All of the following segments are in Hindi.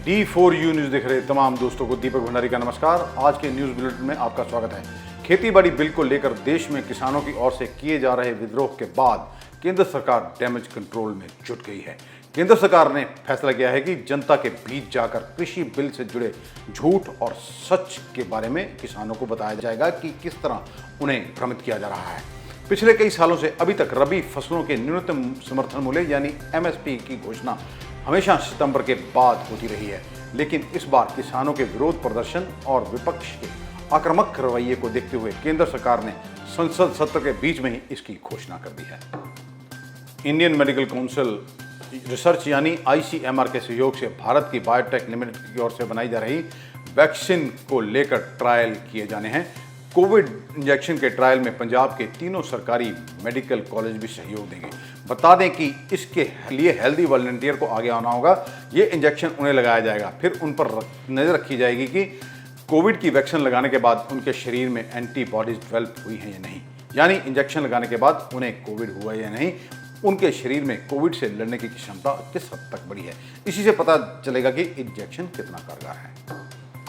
D4U न्यूज देख रहे तमाम दोस्तों को दीपक भंडारी का नमस्कार। आज के न्यूज बुलेटिन में आपका स्वागत है। खेती बाड़ी बिल को लेकर देश में किसानों की ओर से किए जा रहे विद्रोह के बाद केंद्र सरकार डैमेज कंट्रोल में जुट गई है। केंद्र सरकार ने फैसला किया है कि जनता के बीच जाकर कृषि बिल से जुड़े झूठ और सच के बारे में किसानों को बताया जाएगा कि किस तरह उन्हें भ्रमित किया जा रहा है। पिछले कई सालों से अभी तक रबी फसलों के न्यूनतम समर्थन मूल्य यानी MSP की घोषणा हमेशा सितंबर के बाद होती रही है, लेकिन इस बार किसानों के विरोध प्रदर्शन और विपक्ष के आक्रामक रवैये को देखते हुए केंद्र सरकार ने संसद सत्र के बीच में ही इसकी घोषणा कर दी है। इंडियन मेडिकल काउंसिल रिसर्च यानी ICMR के सहयोग से भारत की बायोटेक लिमिटेड की ओर से बनाई जा रही वैक्सीन को लेकर ट्रायल किए जाने हैं। कोविड इंजेक्शन के ट्रायल में पंजाब के तीनों सरकारी मेडिकल कॉलेज भी सहयोग देंगे। बता दें कि इसके लिए हेल्दी वॉलंटियर को आगे आना होगा। ये इंजेक्शन उन्हें लगाया जाएगा, फिर उन पर नज़र रखी जाएगी कि कोविड की वैक्सीन लगाने के बाद उनके शरीर में एंटीबॉडीज डेवलप हुई हैं या नहीं, यानी इंजेक्शन लगाने के बाद उन्हें कोविड हुआ या नहीं, उनके शरीर में कोविड से लड़ने की क्षमता किस हद तक बढ़ी है। इसी से पता चलेगा कि इंजेक्शन कितना कारगर है।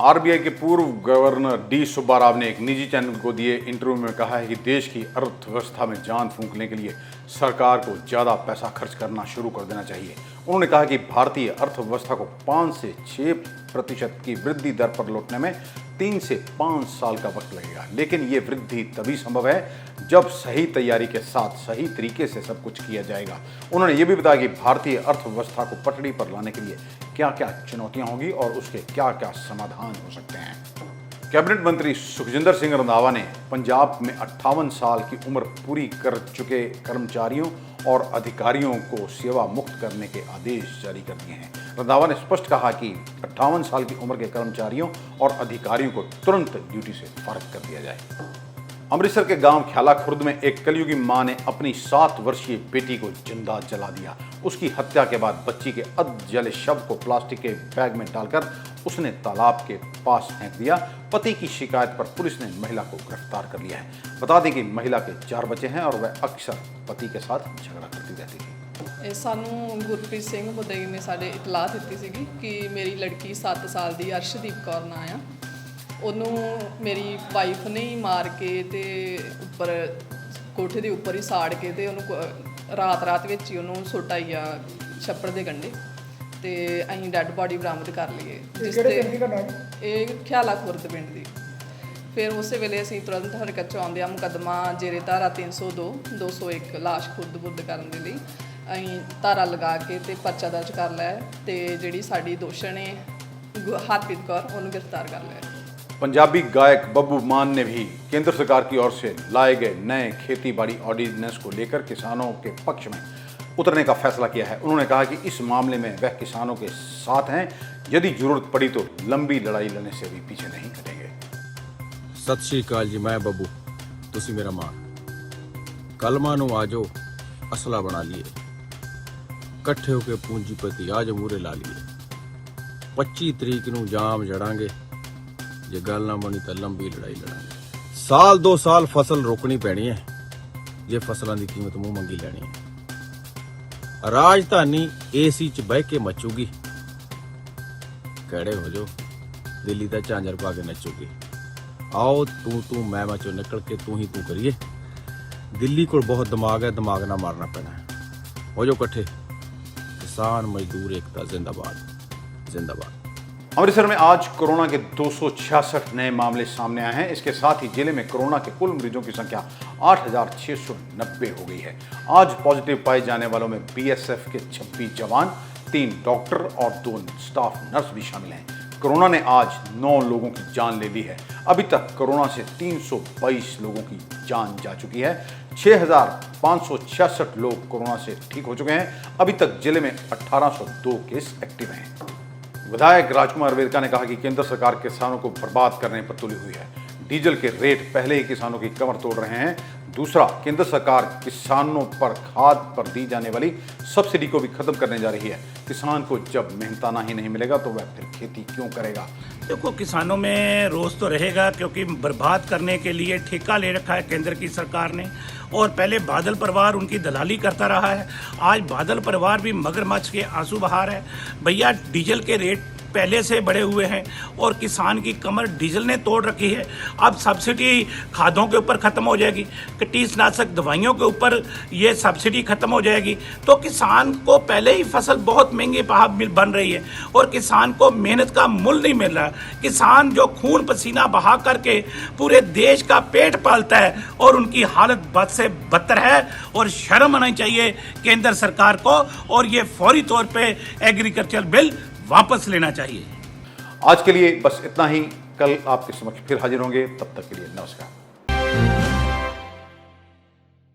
RBI के पूर्व गवर्नर D सुब्बा राव ने एक निजी चैनल को दिए इंटरव्यू में कहा है कि देश की अर्थव्यवस्था में जान फूंकने के लिए सरकार को ज़्यादा पैसा खर्च करना शुरू कर देना चाहिए। उन्होंने कहा कि भारतीय अर्थव्यवस्था को 5 से 6% की वृद्धि दर पर लौटने में 3 से 5 साल का वक्त लगेगा, लेकिन ये वृद्धि तभी संभव है जब सही तैयारी के साथ सही तरीके से सब कुछ किया जाएगा। उन्होंने ये भी बताया कि भारतीय अर्थव्यवस्था को पटड़ी पर लाने के लिए क्या क्या चुनौतियां होंगी और उसके क्या क्या समाधान हो सकते हैं। कैबिनेट मंत्री सुखजिंदर सिंह रंधावा ने पंजाब में 58 साल की उम्र पूरी कर चुके कर्मचारियों और अधिकारियों को सेवा मुक्त करने के आदेश जारी कर दिए हैं। रंधावा ने स्पष्ट कहा कि 58 साल की उम्र के कर्मचारियों और अधिकारियों को तुरंत ड्यूटी से फारिग कर दिया जाए। अमृतसर के गांव ख्याला खुर्द में एक कलयुगी मां ने अपनी 7 वर्षीय बेटी को जिंदा जला दिया। उसकी हत्या के बाद बच्ची के अध जले शव को प्लास्टिक के बैग में डालकर उसने तालाब के पास फेंक दिया। पति की शिकायत पर पुलिस ने महिला को गिरफ्तार कर लिया है। बता दें कि महिला के 4 बच्चे हैं और वह अक्सर पति के साथ झगड़ा करती रहती थी। सानू गुरप्रीत सिंह मुदई ने साडे इतलाह दित्ती सीगी कि मेरी लड़की 7 साल दी अर्शदीप कौर नां आ, ਉਹਨੂੰ ਮੇਰੀ ਵਾਈਫ ਨੇ ਹੀ ਮਾਰ ਕੇ ਤੇ ਉੱਪਰ ਕੋਠੇ ਦੇ ਉੱਪਰ ਹੀ ਸਾੜ ਕੇ ਤੇ ਉਹਨੂੰ ਰਾਤ ਵਿੱਚ ਹੀ ਉਹਨੂੰ ਸੁੱਟ ਆਈ ਆ ਛੱਪੜ ਦੇ ਕੰਢੇ ਤੇ ਅਸੀਂ ਡੈੱਡ ਬਾਡੀ ਬਰਾਮਦ ਕਰ ਲਈਏ। ਜਿਸ ਤੇ ਇਹ ਖਿਆਲਾ ਖੁਰਦ ਪਿੰਡ ਦੀ। ਫਿਰ ਉਸੇ ਵੇਲੇ ਅਸੀਂ ਤੁਰੰਤ ਹਰਕਤ 'ਚ ਆਉਂਦੇ ਆ ਮੁਕੱਦਮਾ ਜੇਰੇ ਧਾਰਾ 302 201 ਲਾਸ਼ ਖੁਰਦ-ਬੁਰਦ ਕਰਨ ਦੇ ਲਈ ਅਸੀਂ ਧਾਰਾ ਲਗਾ ਕੇ ਤੇ ਪਰਚਾ ਦਰਜ ਕਰ ਲਿਆ ਤੇ ਜਿਹੜੀ ਸਾਡੀ ਦੋਸ਼ਣ ਹੈ ਹਰਪ੍ਰੀਤ ਕੌਰ ਉਹਨੂੰ ਗ੍ਰਿਫਤਾਰ ਕਰ ਲਿਆ। पंजाबी गायक बब्बू मान ने भी केंद्र सरकार की ओर से लाए गए नए खेती बाड़ी ऑर्डिनेंस को लेकर किसानों के पक्ष में उतरने का फैसला किया है। उन्होंने कहा कि इस मामले में वह किसानों के साथ हैं, यदि जरूरत पड़ी तो लंबी लड़ाई लड़ने से भी पीछे नहीं हटेंगे। सत श्री अकाल जी, मैं बब्बू, तुसी मेरा मां। कलमा नूं आजो असला बना लिए, इकट्ठे होके पूंजीपति आज मूरे ला लिए। 25 तरीक नूं जाम जड़ांगे, जे गल ना बनी तो लंबी लड़ाई लड़ांगे। साल 2 साल फसल रोकनी पैनी है जे फसलों की कीमत मुंह मंगी लैनी है। राजधानी AC च बह के मचूगी, कड़े हो जो दिल्ली का झांझर पा के नचूगी। आओ तू मैं चो निकल के तू ही तू करिए। दिल्ली को बहुत दिमाग है, दिमाग ना मारना पैना है। हो जो कट्ठे, किसान मजदूर एकता जिंदाबाद जिंदाबाद। अमृतसर में आज कोरोना के 266 नए मामले सामने आए हैं। इसके साथ ही जिले में कोरोना के कुल मरीजों की संख्या 8690 हो गई है। आज पॉजिटिव पाए जाने वालों में BSF के 26 जवान, 3 डॉक्टर और 2 स्टाफ नर्स भी शामिल हैं। कोरोना ने आज 9 लोगों की जान ले ली है। अभी तक कोरोना से 322 लोगों की जान जा चुकी है। 6566 लोग कोरोना से ठीक हो चुके हैं। अभी तक जिले में 1802 केस एक्टिव हैं। विधायक राजकुमार वेरका ने कहा कि केंद्र सरकार किसानों को बर्बाद करने पर तुली हुई है। डीजल के रेट पहले ही किसानों की कमर तोड़ रहे हैं। दूसरा, केंद्र सरकार किसानों पर खाद पर दी जाने वाली सब्सिडी को भी खत्म करने जा रही है। किसान को जब मेहनताना ही नहीं मिलेगा तो वह फिर खेती क्यों करेगा। देखो, किसानों में रोष तो रहेगा क्योंकि बर्बाद करने के लिए ठेका ले रखा है केंद्र की सरकार ने, और पहले बादल परिवार उनकी दलाली करता रहा है। आज बादल परिवार भी मगरमच्छ के आंसू बहा है। भैया, डीजल के रेट पहले से बढ़े हुए हैं और किसान की कमर डीजल ने तोड़ रखी है। अब सब्सिडी खादों के ऊपर ख़त्म हो जाएगी, कीटनाशक दवाइयों के ऊपर ये सब्सिडी ख़त्म हो जाएगी, तो किसान को पहले ही फसल बहुत महंगी बन रही है और किसान को मेहनत का मूल्य नहीं मिल रहा। किसान जो खून पसीना बहा करके पूरे देश का पेट पालता है और उनकी हालत बद से बदतर है और शर्म आनी चाहिए केंद्र सरकार को और ये फौरी तौर पे एग्रीकल्चर बिल वापस लेना चाहिए। आज के लिए बस इतना ही। कल आपके समक्ष फिर हाजिर होंगे, तब तक के लिए नमस्कार।